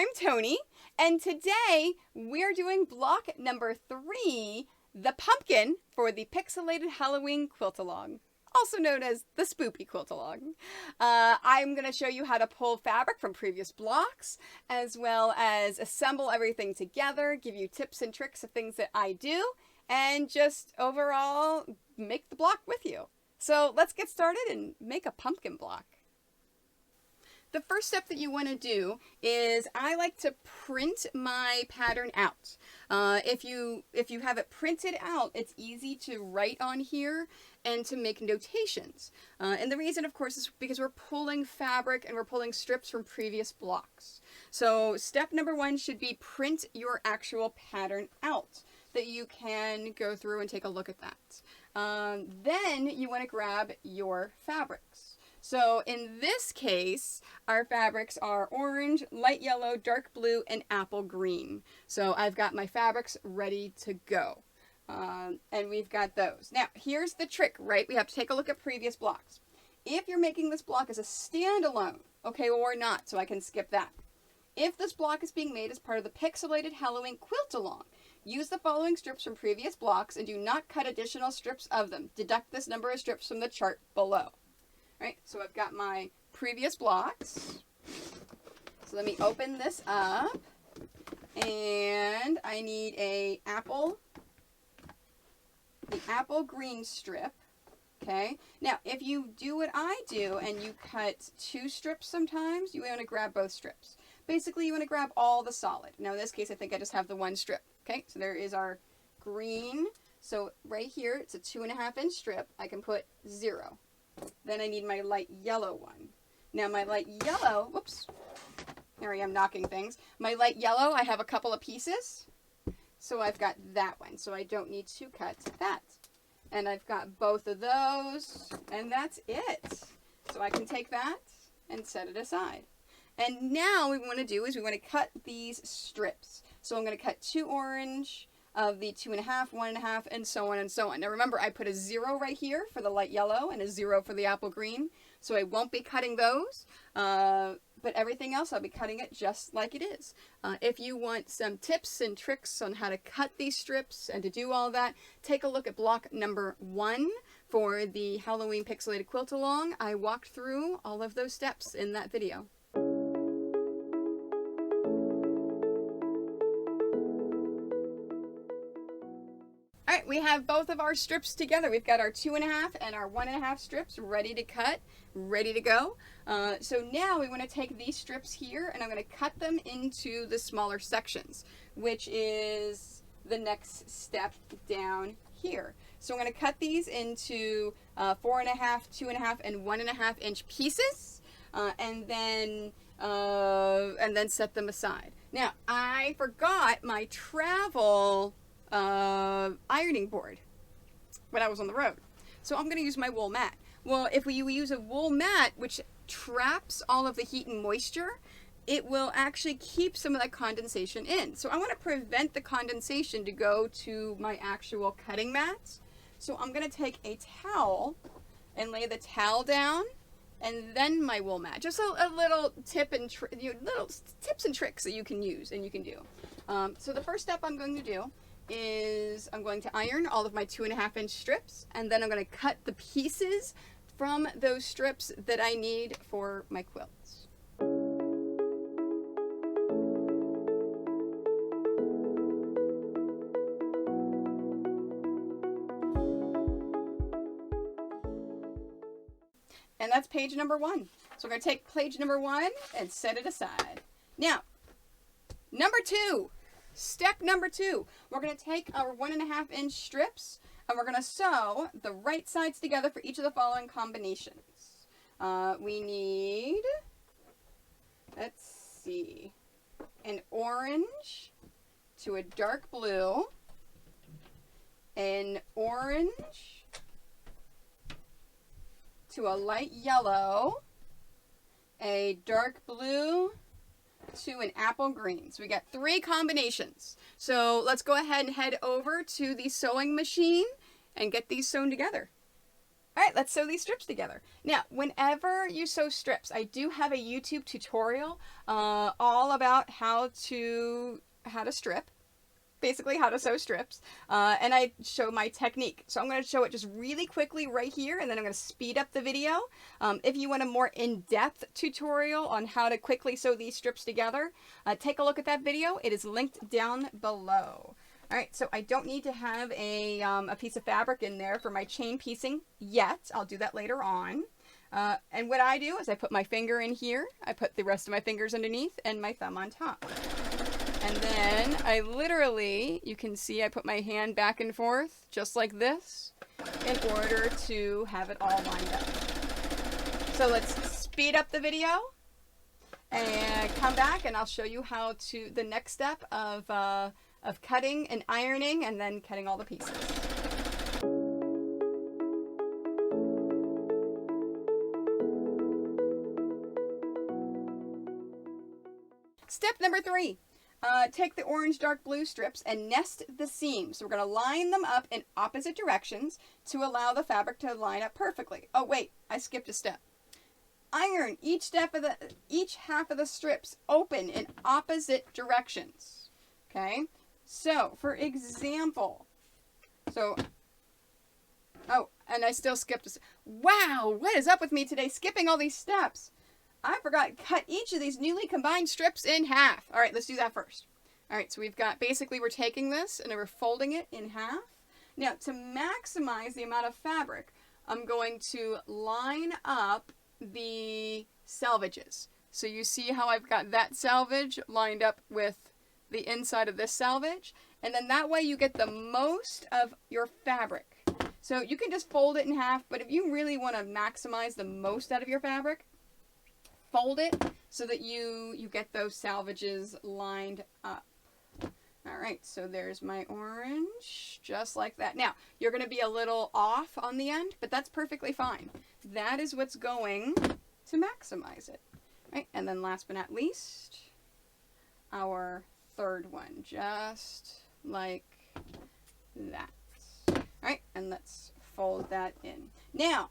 I'm Tony, and today we're doing block number 3, the pumpkin for the Pixelated Halloween Quilt Along, also known as the Spoopy Quilt Along. I'm going to show you how to pull fabric from previous blocks, as well as assemble everything together, give you tips and tricks of things that I do, and just overall make the block with you. So let's get started and make a pumpkin block. The first step that you want to do is I like to print my pattern out. If you have it printed out, it's easy to write on here and to make notations. And the reason, of course, is because we're pulling fabric and we're pulling strips from previous blocks. So step number 1 should be print your actual pattern out, that you can go through and take a look at that. Then you want to grab your fabrics. So in this case, our fabrics are orange, light yellow, dark blue, and apple green. So I've got my fabrics ready to go. And we've got those. Now, here's the trick, right? We have to take a look at previous blocks. If you're making this block as a standalone, okay, or not, so I can skip that. If this block is being made as part of the Pixelated Halloween Quilt Along, use the following strips from previous blocks and do not cut additional strips of them. Deduct this number of strips from the chart below. Right, so I've got my previous blocks. So let me open this up. And I need the apple green strip. Okay, now if you do what I do and you cut 2 strips sometimes, you want to grab both strips. Basically, you want to grab all the solid. Now in this case, I think I just have the 1 strip. Okay, so there is our green. So right here, it's a 2.5 inch strip. I can put 0. Then I need my light yellow one. Now my light yellow, whoops, here I am knocking things. My light yellow, I have a couple of pieces. So I've got that one, so I don't need to cut that. And I've got both of those, and that's it. So I can take that and set it aside. And now what we want to do is we want to cut these strips. So I'm going to cut 2 orange of the 2.5, 1.5, and so on and so on. Now remember, I put a 0 right here for the light yellow and a 0 for the apple green, so I won't be cutting those, but everything else I'll be cutting it just like it is. If you want some tips and tricks on how to cut these strips and to do all that, take a look at block number 1 for the Halloween Pixelated Quilt Along. I walked through all of those steps in that video. Alright, we have both of our strips together. We've got our 2.5 and our 1.5 strips ready to cut, ready to go. So now we want to take these strips here and I'm going to cut them into the smaller sections, which is the next step down here. So I'm going to cut these into 4.5, 2.5, and 1.5 inch pieces, and then set them aside. Now, I forgot my travel ironing board when I was on the road. So I'm going to use my wool mat. Well, if we use a wool mat, which traps all of the heat and moisture, it will actually keep some of that condensation in. So I want to prevent the condensation to go to my actual cutting mat. So I'm going to take a towel and lay the towel down and then my wool mat. Just a little tip and little tips and tricks that you can use and you can do. So the first step I'm going to do is I'm going to iron all of my 2.5 inch strips, and then I'm going to cut the pieces from those strips that I need for my quilts. And that's page number 1. So we're going to take page number 1 and set it aside. Now, number 2. Step number 2, we're going to take our 1.5 inch strips and we're going to sew the right sides together for each of the following combinations. We need, let's see, an orange to a dark blue, an orange to a light yellow, a dark blue to an apple green. So we got 3 combinations. So let's go ahead and head over to the sewing machine and get these sewn together. All right, let's sew these strips together. Now, whenever you sew strips, I do have a YouTube tutorial all about how to strip, basically how to sew strips, and I show my technique. So I'm going to show it just really quickly right here, and then I'm going to speed up the video. If you want a more in-depth tutorial on how to quickly sew these strips together, take a look at that video. It is linked down below. All right, so I don't need to have a piece of fabric in there for my chain piecing yet. I'll do that later on. And what I do is I put my finger in here, I put the rest of my fingers underneath, and my thumb on top. And then I literally, you can see I put my hand back and forth, just like this, in order to have it all lined up. So let's speed up the video and come back, and I'll show you how to, the next step of cutting and ironing, and then cutting all the pieces. Step number 3. Take the orange dark blue strips and nest the seams. So we're going to line them up in opposite directions to allow the fabric to line up perfectly. Oh wait, I skipped a step. Iron each half of the strips open in opposite directions. Okay? So, for example, oh, and I still skipped a step. Wow, what is up with me today? Skipping all these steps. I forgot to cut each of these newly combined strips in half. All right, let's do that first. All right, so we've got, basically we're taking this and we're folding it in half. Now, to maximize the amount of fabric, I'm going to line up the selvages. So you see how I've got that selvage lined up with the inside of this selvage, and then that way you get the most of your fabric. So you can just fold it in half, but if you really want to maximize the most out of your fabric, fold it so that you get those selvages lined up. All right, so there's my orange, just like that. Now, you're going to be a little off on the end, but that's perfectly fine. That is what's going to maximize it. All right, and then last but not least, our third one, just like that. All right, and let's fold that in. Now,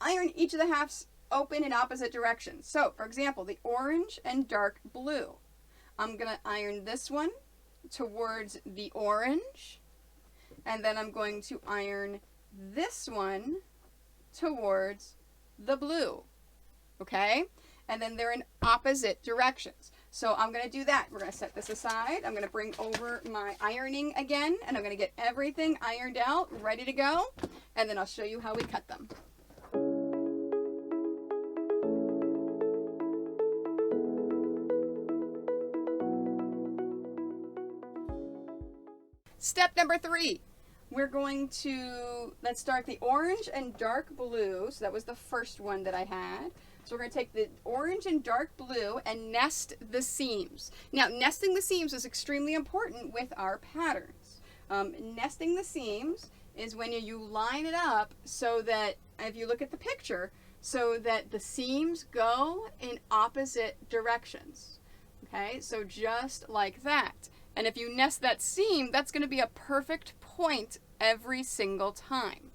iron each of the halves open in opposite directions. So, for example, the orange and dark blue. I'm going to iron this one towards the orange, and then I'm going to iron this one towards the blue. Okay? And then they're in opposite directions. So I'm going to do that. We're going to set this aside. I'm going to bring over my ironing again, and I'm going to get everything ironed out, ready to go, and then I'll show you how we cut them. Step number 3. We're going to, let's start the orange and dark blue. So that was the first one that I had. So we're going to take the orange and dark blue and nest the seams. Now, nesting the seams is extremely important with our patterns. Nesting the seams is when you line it up so that, if you look at the picture, so that the seams go in opposite directions. Okay, so just like that. And if you nest that seam, that's going to be a perfect point every single time.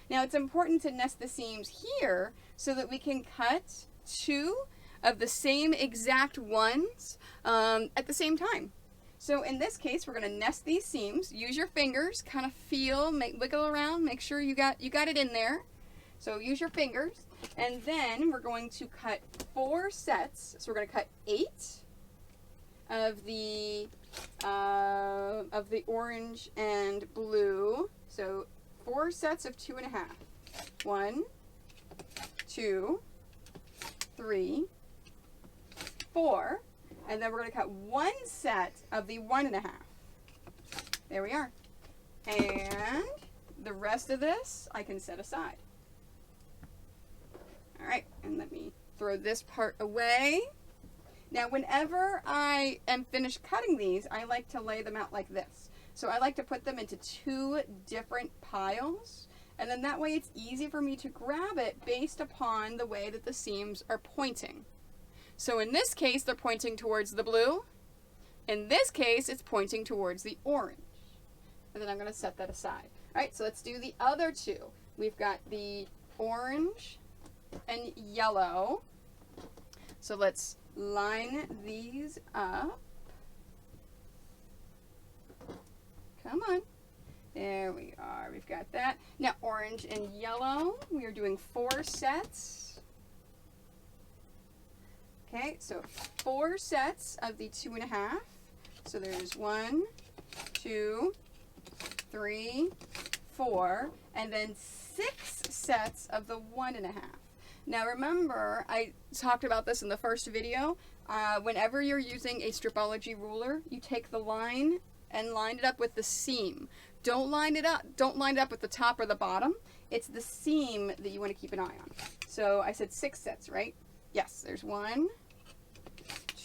Now, it's important to nest the seams here so that we can cut 2 of the same exact ones at the same time. So in this case, we're going to nest these seams. Use your fingers, kind of feel, wiggle around, make sure you got it in there. So use your fingers, and then we're going to cut 4 sets. So we're going to cut 8 of the orange and blue. So 4 sets of 2.5. 1, 2, 3, 4, and then we're going to cut 1 set of the 1.5. There we are. And the rest of this I can set aside. All right, and let me throw this part away. Now, whenever I am finished cutting these, I like to lay them out like this. So I like to put them into 2 different piles, and then that way it's easy for me to grab it based upon the way that the seams are pointing. So in this case, they're pointing towards the blue. In this case, it's pointing towards the orange. And then I'm going to set that aside. All right, so let's do the other 2. we've got the orange and yellow. So let's line these up. Come on. There we are. We've got that. Now, orange and yellow, we are doing 4 sets. Okay, so 4 sets of the 2.5. So there's 1, 2, 3, 4, and then 6 sets of the 1.5. Now remember, I talked about this in the first video. Whenever you're using a stripology ruler, you take the line and line it up with the seam. Don't line it up with the top or the bottom. It's the seam that you want to keep an eye on. So I said 6 sets, right? Yes, there's 1,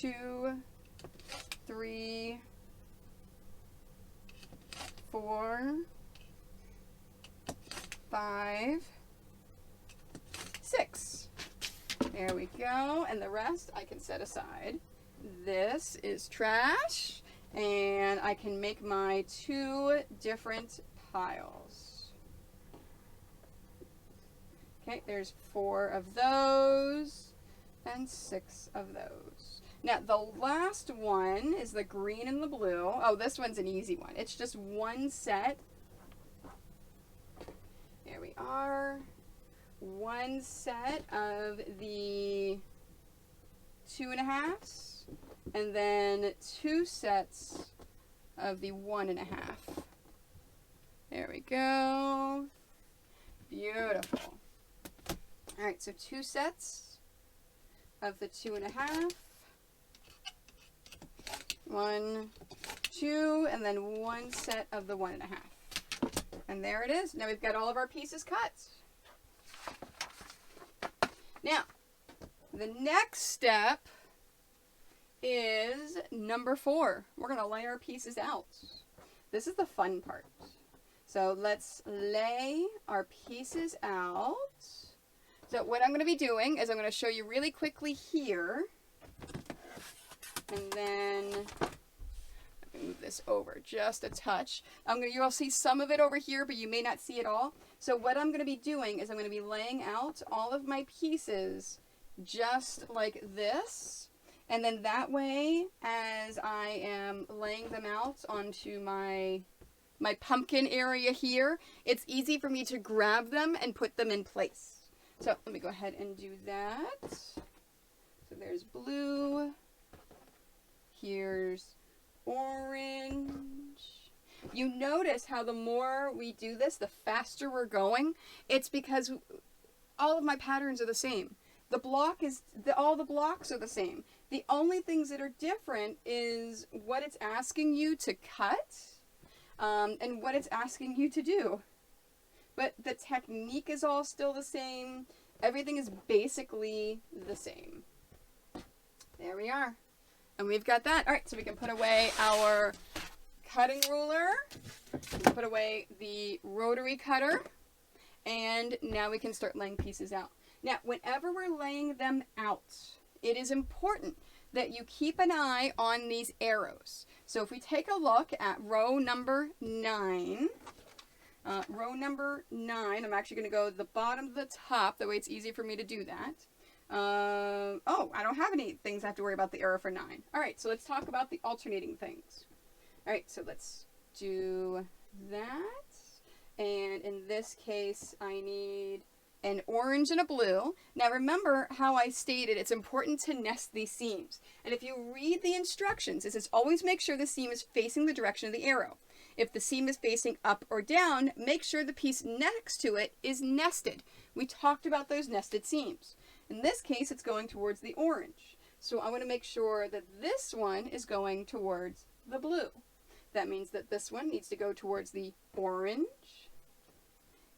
2, 3, 4, 5, 6. There we go. And the rest I can set aside. This is trash. And I can make my 2 different piles. Okay, there's 4 of those and 6 of those. Now, the last one is the green and the blue. Oh, this one's an easy one. It's just 1 set. There we are. 1 set of the 2.5s. And then 2 sets of the 1.5. There we go. Beautiful. All right, so 2 sets of the 2.5. 1, 2, and then 1 set of the 1.5. And there it is. Now we've got all of our pieces cut. Now, the next step is number 4. We're going to lay our pieces out. This is the fun part. So let's lay our pieces out. So what I'm going to be doing is I'm going to show you really quickly here. And then let me move this over just a touch. You'll see some of it over here, but you may not see it all. So what I'm going to be doing is I'm going to be laying out all of my pieces just like this. And then that way, as I am laying them out onto my pumpkin area here, it's easy for me to grab them and put them in place. So let me go ahead and do that. So there's blue. Here's orange. You notice how the more we do this, the faster we're going. It's because all of my patterns are the same. All the blocks are the same. The only things that are different is what it's asking you to cut and what it's asking you to do. But the technique is all still the same. Everything is basically the same. There we are. And we've got that. All right, so we can put away our cutting ruler. We can put away the rotary cutter. And now we can start laying pieces out. Now, whenever we're laying them out, it is important that you keep an eye on these arrows. So if we take a look at row number 9, I'm actually going to go to the bottom to the top, that way it's easy for me to do that. Oh, I don't have any things I have to worry about the arrow for 9. All right, so let's talk about the alternating things. All right, so let's do that. And in this case, I need an orange and a blue. Now remember how I stated it's important to nest these seams. And if you read the instructions, it says always make sure the seam is facing the direction of the arrow. If the seam is facing up or down, make sure the piece next to it is nested. We talked about those nested seams. In this case, it's going towards the orange. So I want to make sure that this one is going towards the blue. That means that this one needs to go towards the orange.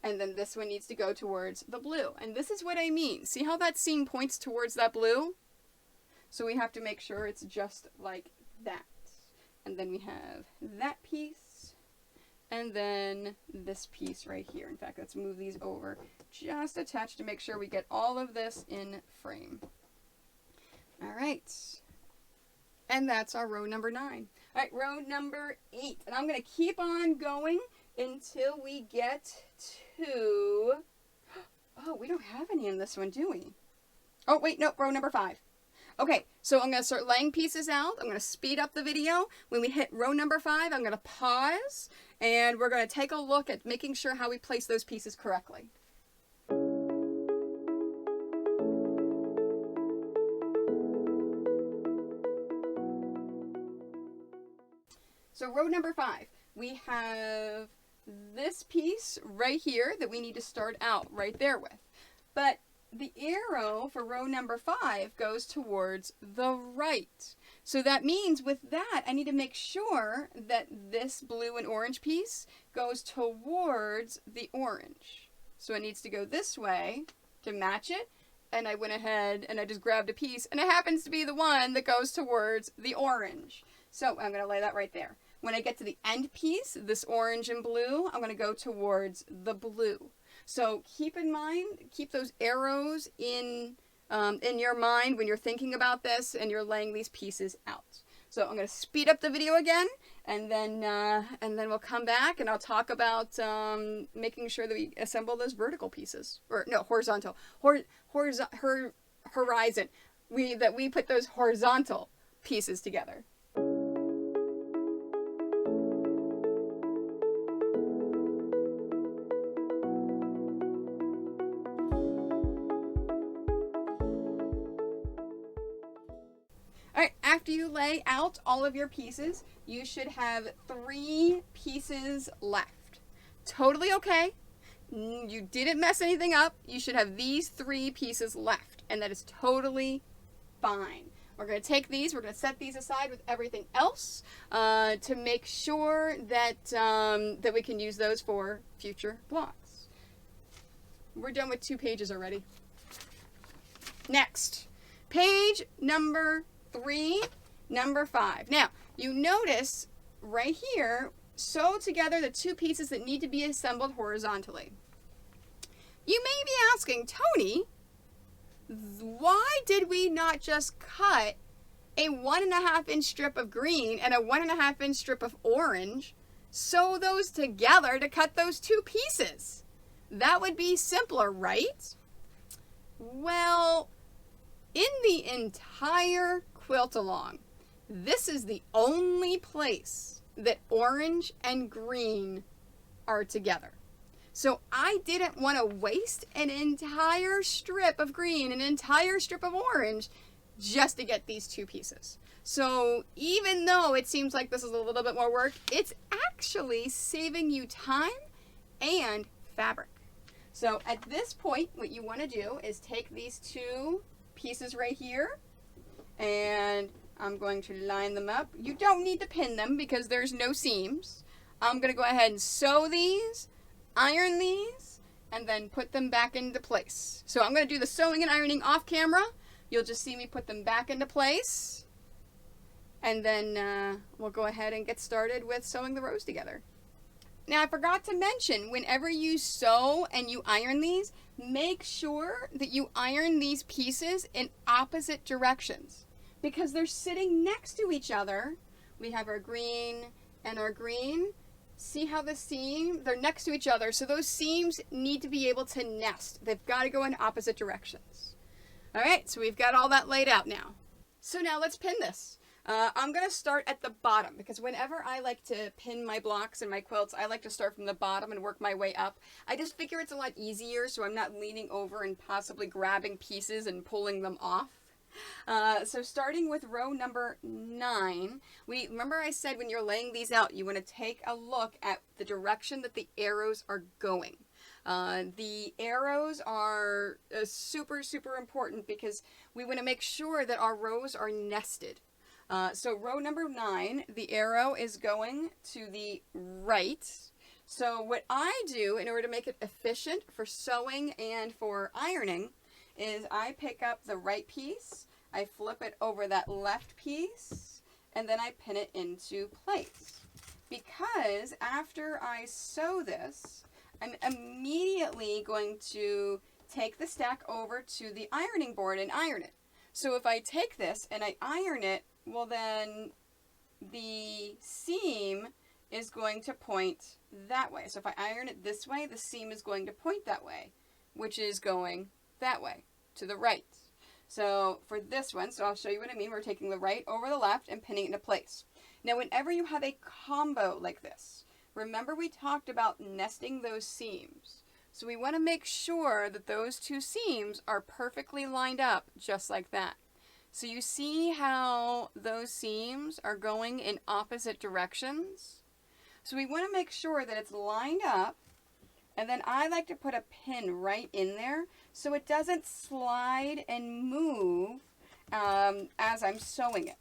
And then this one needs to go towards the blue. And this is what I mean. See how that seam points towards that blue? So we have to make sure it's just like that. And then we have that piece. And then this piece right here. In fact, let's move these over just a touch to make sure we get all of this in frame. All right. And that's our row number 9. All right, row number 8. And I'm going to keep on going until we get to we don't have any in this one, do we? Oh, wait, no, row number 5. Okay, so I'm going to start laying pieces out. I'm going to speed up the video. When we hit row number 5, I'm going to pause, and we're going to take a look at making sure how we place those pieces correctly. So row number 5, we have this piece right here that we need to start out right there with. But the arrow for row number 5 goes towards the right. So that means with that, I need to make sure that this blue and orange piece goes towards the orange. So it needs to go this way to match it. And I went ahead and I just grabbed a piece, and it happens to be the one that goes towards the orange. So I'm going to lay that right there. When I get to the end piece, this orange and blue, I'm going to go towards the blue. So keep in mind, keep those arrows in your mind when you're thinking about this and you're laying these pieces out. So I'm going to speed up the video again, and then we'll come back and I'll talk about making sure that we assemble those vertical pieces, or no, horizontal, horizon. We put those horizontal pieces together. Alright, after you lay out all of your pieces, you should have 3 pieces left. Totally okay. You didn't mess anything up. You should have these 3 pieces left, and that is totally fine. We're going to take these, we're going to set these aside with everything else to make sure that, that we can use those for future blocks. We're done with 2 pages already. Next, page number 3, number 5. Now, you notice right here, sew together the 2 pieces that need to be assembled horizontally. You may be asking, Tony, why did we not just cut a 1.5-inch strip of green and a 1.5-inch strip of orange, sew those together to cut those 2 pieces? That would be simpler, right? Well, in the entire quilt along, this is the only place that orange and green are together. So I didn't want to waste an entire strip of green, an entire strip of orange, just to get these 2 pieces. So even though it seems like this is a little bit more work, it's actually saving you time and fabric. So at this point, what you want to do is take these 2 pieces right here, and I'm going to line them up. You don't need to pin them because there's no seams. I'm going to go ahead and sew these, iron these, and then put them back into place. So I'm going to do the sewing and ironing off camera. You'll just see me put them back into place, and then we'll go ahead and get started with sewing the rows together. Now, I forgot to mention, whenever you sew and you iron these, make sure that you iron these pieces in opposite directions, because they're sitting next to each other. We have our green and our green. See how the seam, they're next to each other, so those seams need to be able to nest. They've got to go in opposite directions. All right, so we've got all that laid out now. So now let's pin this. I'm going to start at the bottom, because whenever I like to pin my blocks and my quilts, I like to start from the bottom and work my way up. I just figure it's a lot easier, so I'm not leaning over and possibly grabbing pieces and pulling them off. So starting with row number 9, remember I said when you're laying these out, you want to take a look at the direction that the arrows are going. The arrows are super, super important because we want to make sure that our rows are nested. So row number 9, the arrow is going to the right. So what I do in order to make it efficient for sewing and for ironing is I pick up the right piece, I flip it over that left piece, and then I pin it into place. Because after I sew this, I'm immediately going to take the stack over to the ironing board and iron it. So if I take this and I iron it, well then the seam is going to point that way. So if I iron it this way, the seam is going to point that way. which is going that way, to the right. So for this one, so I'll show you what I mean. We're taking the right over the left and pinning it into place. Now, whenever you have a combo like this, remember we talked about nesting those seams. So we want to make sure that those two seams are perfectly lined up just like that. So you see how those seams are going in opposite directions? So we want to make sure that it's lined up, and then I like to put a pin right in there so it doesn't slide and move as I'm sewing it.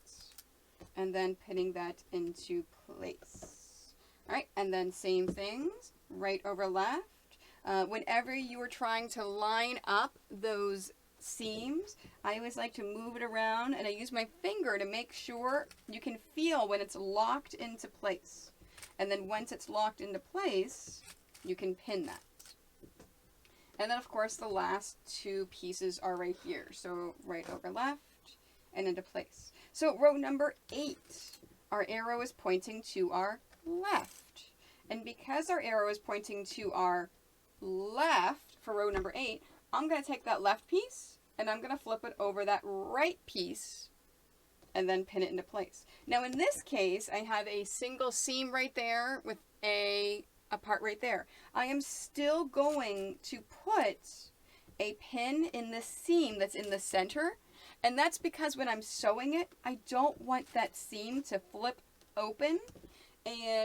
And then pinning that into place. All right, and then same things, right over left. Whenever you are trying to line up those seams, I always like to move it around, and I use my finger to make sure you can feel when it's locked into place. And then once it's locked into place, you can pin that. And then of course the last two pieces are right here. So right over left and into place. So row number 8, our arrow is pointing to our left. And because our arrow is pointing to our left for row number 8, I'm going to take that left piece and I'm going to flip it over that right piece and then pin it into place. Now in this case, I have a single seam right there with a part right there. I am still going to put a pin in the seam that's in the center, and that's because when I'm sewing it, I don't want that seam to flip open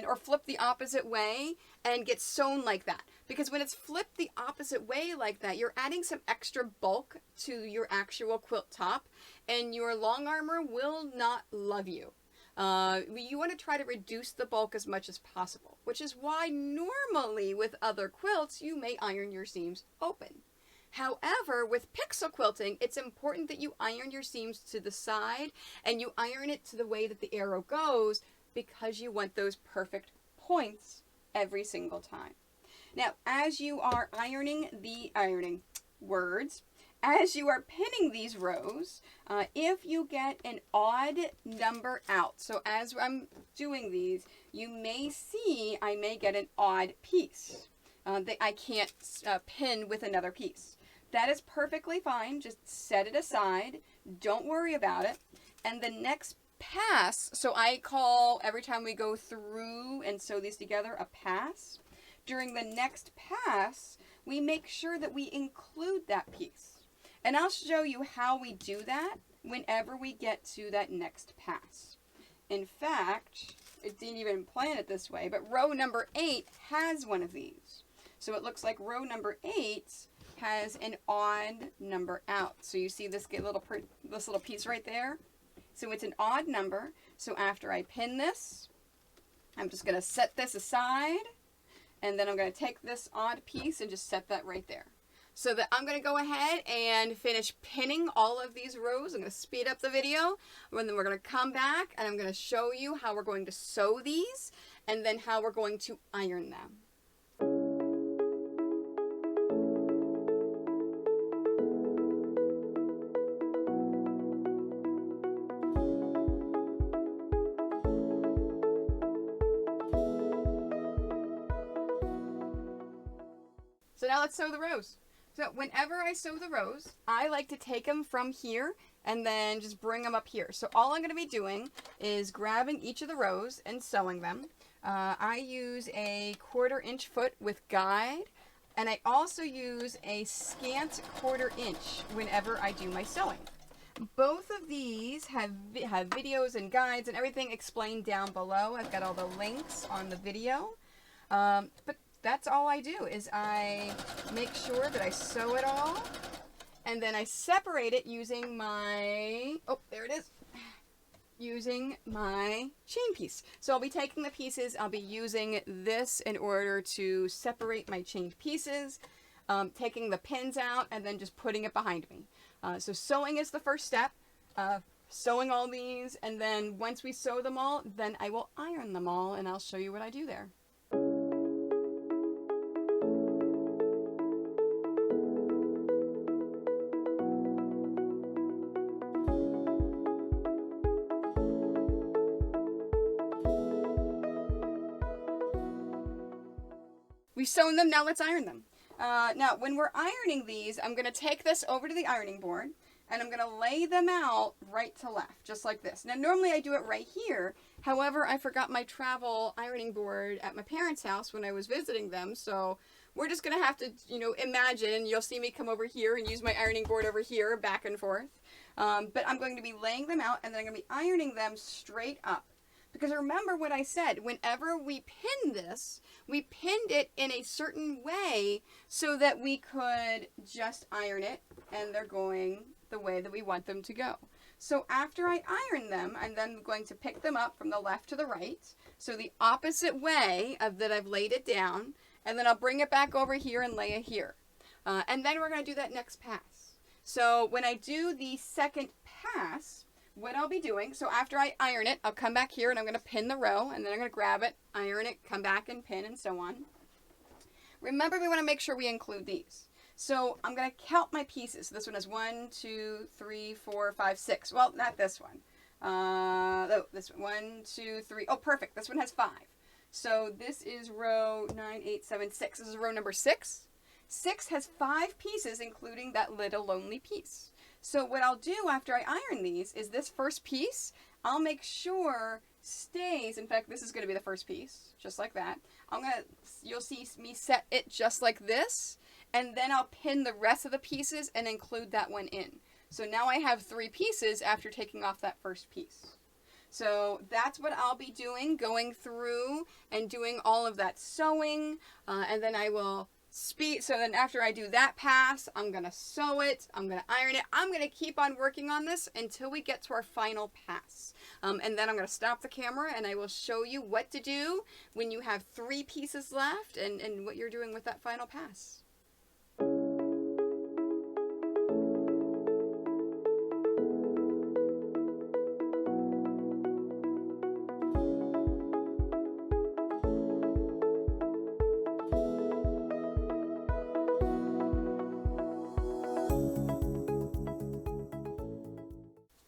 or flip the opposite way and get sewn like that. Because when it's flipped the opposite way like that, you're adding some extra bulk to your actual quilt top, and your long armor will not love you. You want to try to reduce the bulk as much as possible, which is why normally with other quilts, you may iron your seams open. However, with pixel quilting, it's important that you iron your seams to the side and you iron it to the way that the arrow goes, because you want those perfect points every single time. Now, as you are ironing as you are pinning these rows, if you get an odd number out, so as I'm doing these, you may see I may get an odd piece that I can't pin with another piece. That is perfectly fine. Just set it aside. Don't worry about it. And the next pass, so I call every time we go through and sew these together a pass. During the next pass, we make sure that we include that piece. And I'll show you how we do that whenever we get to that next pass. In fact, it didn't even plan it this way, but row number 8 has one of these. So it looks like row number 8 has an odd number out. So you see this little piece right there? So it's an odd number. So after I pin this, I'm just going to set this aside, and then I'm going to take this odd piece and just set that right there. So that I'm going to go ahead and finish pinning all of these rows. I'm going to speed up the video, and then we're going to come back and I'm going to show you how we're going to sew these and then how we're going to iron them. So now let's sew the rows. So whenever I sew the rows, I like to take them from here and then just bring them up here. So all I'm going to be doing is grabbing each of the rows and sewing them. I use a 1/4 inch foot with guide, and I also use a scant 1/4 inch whenever I do my sewing. Both of these have videos and guides and everything explained down below. I've got all the links on the video. But that's all I do, is I make sure that I sew it all, and then I separate it using my, using my chain piece. So I'll be taking the pieces, I'll be using this in order to separate my chained pieces, taking the pins out, and then just putting it behind me. So sewing is the first step, sewing all these, and then once we sew them all, then I will iron them all, and I'll show you what I do there. We've sewn them, now let's iron them. Now, when we're ironing these, I'm going to take this over to the ironing board, and I'm going to lay them out right to left, just like this. Now, normally I do it right here. However, I forgot my travel ironing board at my parents' house when I was visiting them, so we're just going to have to, imagine, and you'll see me come over here and use my ironing board over here, back and forth. But I'm going to be laying them out, and then I'm going to be ironing them straight up. Because remember what I said, whenever we pin this, we pinned it in a certain way so that we could just iron it, and they're going the way that we want them to go. So after I iron them, I'm then going to pick them up from the left to the right, so the opposite way of that I've laid it down, and then I'll bring it back over here and lay it here. And then we're going to do that next pass. So when I do the second pass, what I'll be doing, so after I iron it, I'll come back here and I'm going to pin the row, and then I'm going to grab it, iron it, come back and pin, and so on. Remember, we want to make sure we include these. So I'm going to count my pieces. So this one has 1, 2, 3, 4, 5, 6. Well, not this one. This one. 1, 2, 3. Oh, perfect. This one has 5. So this is row 9, 8, 7, 6. This is row number 6. 6 has 5 pieces, including that little lonely piece. So what I'll do after I iron these is this first piece, I'll make sure stays. In fact, this is going to be the first piece, just like that. You'll see me set it just like this, and then I'll pin the rest of the pieces and include that one in. So now I have 3 pieces after taking off that first piece. So that's what I'll be doing, going through and doing all of that sewing, and then I will so then after I do that pass, I'm going to sew it, I'm going to iron it, I'm going to keep on working on this until we get to our final pass. And then I'm going to stop the camera and I will show you what to do when you have 3 pieces left and what you're doing with that final pass.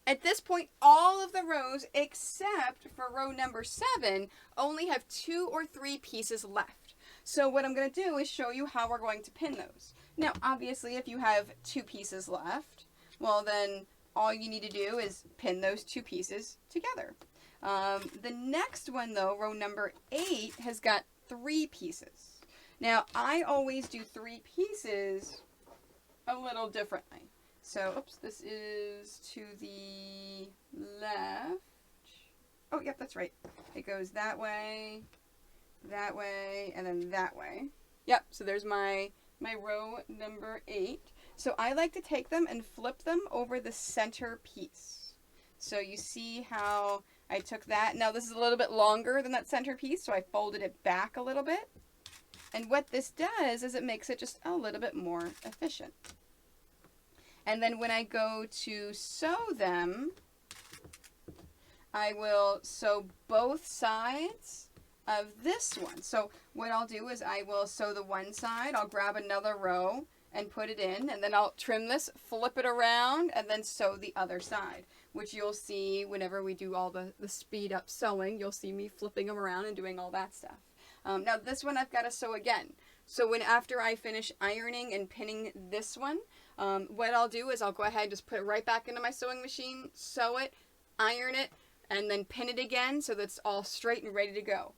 At this point, all of the rows except for row number 7 only have 2 or 3 pieces left. So what I'm going to do is show you how we're going to pin those. Now, obviously, if you have 2 pieces left, well then all you need to do is pin those 2 pieces together. The next one though, row number 8, has got 3 pieces. Now, I always do 3 pieces a little differently. So, oops, this is to the left. Oh, yep, that's right. It goes that way, and then that way. Yep, so there's my row number 8. So I like to take them and flip them over the center piece. So you see how I took that. Now this is a little bit longer than that center piece, so I folded it back a little bit. And what this does is it makes it just a little bit more efficient. And then when I go to sew them, I will sew both sides of this one. So what I'll do is I will sew the one side, I'll grab another row and put it in, and then I'll trim this, flip it around, and then sew the other side, which you'll see whenever we do all the speed up sewing, you'll see me flipping them around and doing all that stuff. Now this one I've got to sew again. So after I finish ironing and pinning this one, what I'll do is I'll go ahead and just put it right back into my sewing machine, sew it, iron it, and then pin it again so that it's all straight and ready to go.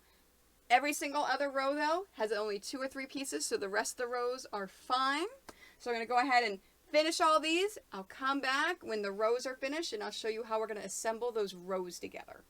Every single other row, though, has only 2 or 3 pieces, so the rest of the rows are fine. So I'm going to go ahead and finish all these. I'll come back when the rows are finished, and I'll show you how we're going to assemble those rows together.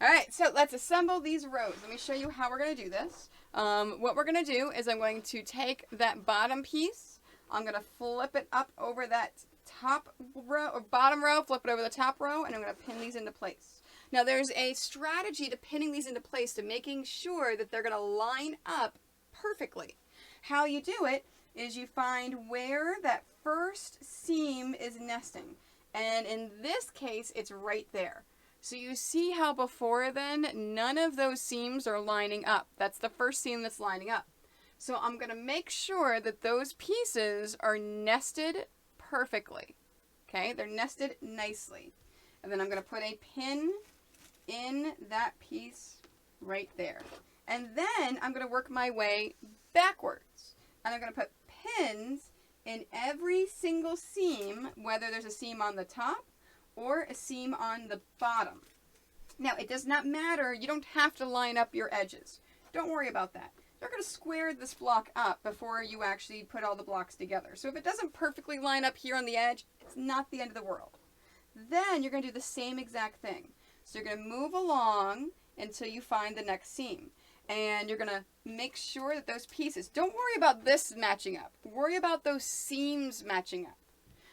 Alright, so let's assemble these rows. Let me show you how we're going to do this. What we're going to do is I'm going to take that bottom piece, I'm going to flip it up over that top row, or bottom row, flip it over the top row, and I'm going to pin these into place. Now there's a strategy to pinning these into place, to making sure that they're going to line up perfectly. How you do it is you find where that first seam is nesting. And in this case, it's right there. So you see how before then, none of those seams are lining up. That's the first seam that's lining up. So I'm going to make sure that those pieces are nested perfectly. Okay, they're nested nicely. And then I'm going to put a pin in that piece right there. And then I'm going to work my way backwards. And I'm going to put pins in every single seam, whether there's a seam on the top or a seam on the bottom. Now, it does not matter. You don't have to line up your edges. Don't worry about that. You're going to square this block up before you actually put all the blocks together. So if it doesn't perfectly line up here on the edge, it's not the end of the world. Then you're going to do the same exact thing. So you're going to move along until you find the next seam. And you're going to make sure that those pieces, don't worry about this matching up. Worry about those seams matching up.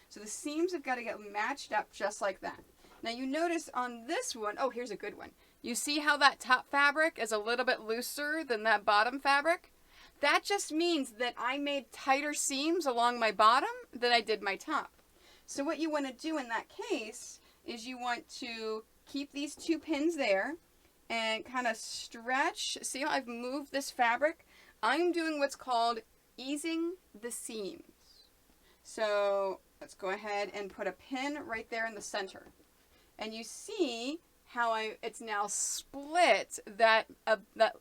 So the seams have got to get matched up just like that. Now you notice on this one, oh, here's a good one. You see how that top fabric is a little bit looser than that bottom fabric? That just means that I made tighter seams along my bottom than I did my top. So what you want to do in that case is you want to keep these two pins there and kind of stretch. See how I've moved this fabric? I'm doing what's called easing the seams. So let's go ahead and put a pin right there in the center. And you see how it's now split that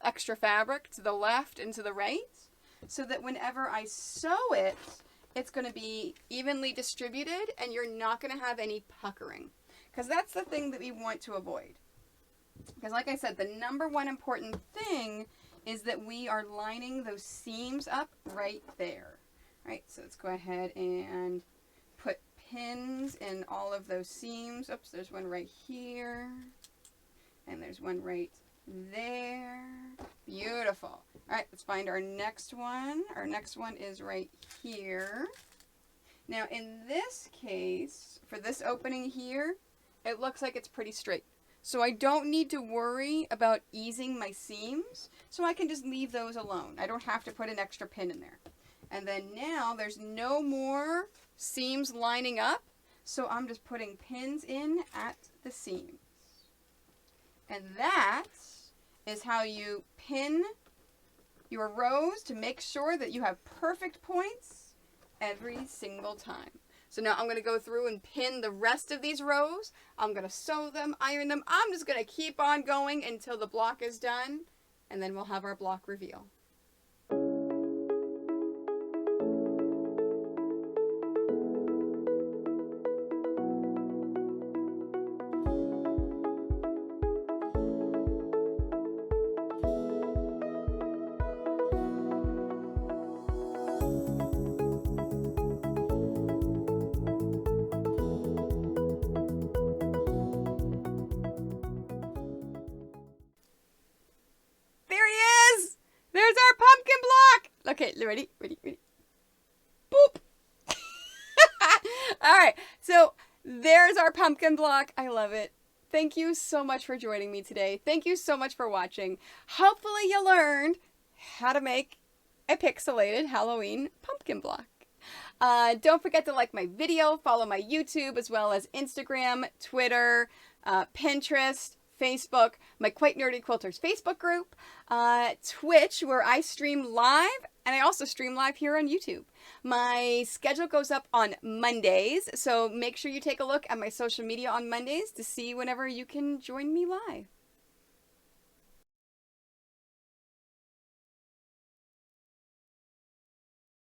extra fabric to the left and to the right, so that whenever I sew it, it's going to be evenly distributed and you're not going to have any puckering. Because that's the thing that we want to avoid. Because like I said, the number one important thing is that we are lining those seams up right there. All right, so let's go ahead and put pins in all of those seams. Oops, there's one right here. And there's one right there. Beautiful. All right, let's find our next one. Our next one is right here. Now, in this case, for this opening here, it looks like it's pretty straight. So I don't need to worry about easing my seams. So I can just leave those alone. I don't have to put an extra pin in there. And then now there's no more seams lining up. So I'm just putting pins in at the seams. And that is how you pin your rows to make sure that you have perfect points every single time. So now I'm going to go through and pin the rest of these rows. I'm going to sew them, iron them. I'm just going to keep on going until the block is done, and then we'll have our block reveal. There's our pumpkin block. Okay, ready? Boop. All right, so there's our pumpkin block. I love it. Thank you so much for joining me today. Thank you so much for watching. Hopefully you learned how to make a pixelated Halloween pumpkin block. Don't forget to like my video, follow my YouTube, as well as Instagram, Twitter, Pinterest, Facebook, my Quite Nerdy Quilters Facebook group, Twitch, where I stream live, and I also stream live here on YouTube. My schedule goes up on Mondays, so make sure you take a look at my social media on Mondays to see whenever you can join me live.